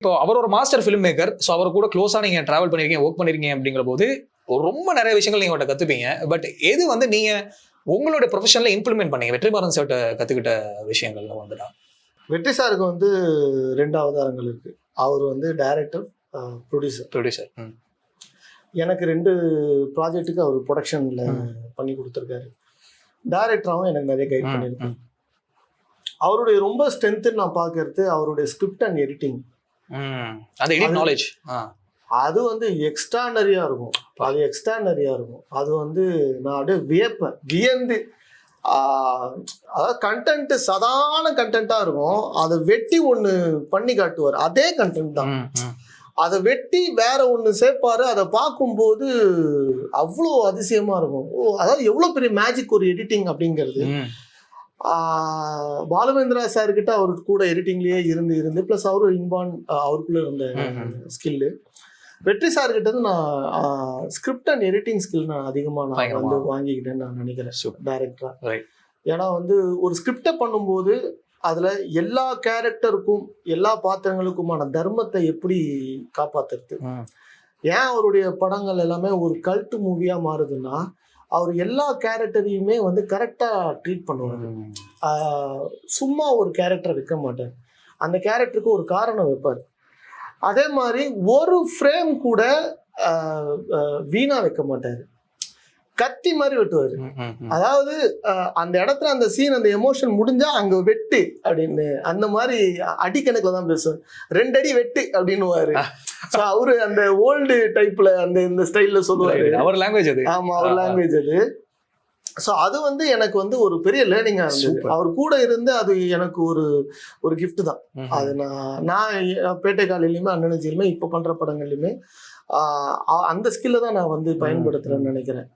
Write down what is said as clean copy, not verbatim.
இப்போ அவர் ஒரு master film maker. So அவர் கூட க்ளோஸா நீங்க டிராவல் பண்ணிருக்கீங்க, ஒர்க் பண்ணிருக்கீங்க அப்படிங்கிற போது ரொம்ப நிறைய விஷயங்கள் நீங்க அவர்கிட்ட கத்துப்பீங்க. பட் எது வந்து நீங்க உங்களோட ப்ரொஃபஷன்ல இம்ப்ளிமெண்ட் பண்ணீங்க வெற்றிமாறன் சார்ட்ட கத்துக்கிட்ட விஷயங்கள் வந்துட்டா? வெற்றி சாருக்கு வந்து 2 அவதாரங்கள் இருக்கு. அவர் வந்து டைரக்டர், ப்ரொடியூசர். எனக்கு 2 ப்ராஜெக்ட்டுக்கு அவர் ப்ரொடக்ஷன்ல பண்ணி கொடுத்துருக்காரு. டைரக்டராகவும் எனக்கு நிறைய கைட் பண்ணியிருக்காரு. அவருடைய ரொம்ப ஸ்ட்ரென்த்துன்னு நான் பார்க்கறது அவருடைய ஸ்கிரிப்ட் அண்ட் எடிட்டிங். அந்த எடிட் நாலேஜ் அது வந்து எக்ஸ்ட்ரானரியா இருக்கும். அது வந்து நான் அப்படியே வியந்து அதாவது கண்டென்ட் சாதாரண கண்டென்ட்டா இருக்கும். அதை வெட்டி ஒன்று பண்ணி காட்டுவார். அதே கண்டென்ட் தான். அதை வெட்டி வேற ஒன்று சேர்ப்பாரு. அதை பார்க்கும்போது அவ்வளோ அதிசயமா இருக்கும். அதாவது எவ்வளோ பெரிய மேஜிக் ஒரு எடிட்டிங் அப்படிங்கிறது. பாலுமேந்திரா சார்கிட்ட அவரு கூட எடிட்டிங்லயே இருந்து பிளஸ் அவரு இன்பான் அவருக்குள்ள இருந்த ஸ்கில்லு. வெற்றி சார்கிட்ட இருந்து நான் ஸ்கிரிப்ட் அண்ட் எடிட்டிங் ஸ்கில் நான் அதிகமாக நான் வந்து வாங்கிக்கிட்டேன்னு நான் நினைக்கிறேன் டைரக்டரா. ஏன்னா வந்து ஒரு ஸ்கிரிப்டை பண்ணும்போது அதுல எல்லா கேரக்டருக்கும் எல்லா பாத்திரங்களுக்குமான தர்மத்தை எப்படி காப்பாத்துறது. ஏன் அவருடைய படங்கள் எல்லாமே ஒரு கல்ட் மூவியா மாறுதுன்னா அவர் எல்லா கேரக்டரையுமே வந்து கரெக்டா ட்ரீட் பண்ணுவாரு. சும்மா ஒரு கேரக்டர் வைக்க மாட்டார். அந்த கேரக்டருக்கு ஒரு காரணம் வைப்பார். அதே மாதிரி ஒரு ஃப்ரேம் கூட வீணா வைக்க மாட்டாரு. கத்தி மாதிரி வெட்டுவாரு. அதாவது அந்த இடத்துல அந்த சீன் அந்த எமோஷன் முடிஞ்சா அங்க வெட்டு அப்படின்னு அந்த மாதிரி அடிக்கணக்குல தான் பேசுவார். 2 அடி வெட்டு அப்படின்னுவாரு. அவரு அந்த ஓல்டு டைப்ல அந்த இந்த ஸ்டைல்ல சொல்லுவாரு. அவர் லாங்குவேஜ் அது. ஆமா, அவர் லாங்குவேஜ் அது. ஸோ அது வந்து எனக்கு வந்து ஒரு பெரிய லேர்னிங்கா இருந்தது. அவர் கூட இருந்து அது எனக்கு ஒரு கிஃப்ட் தான். அது நான் பேட்டை காலையிலுமே அண்ணனஜிலுமே இப்ப பண்ற படங்கள்லையுமே அந்த ஸ்கில்ல தான் நான் வந்து பயன்படுத்துறேன்னு நினைக்கிறேன்.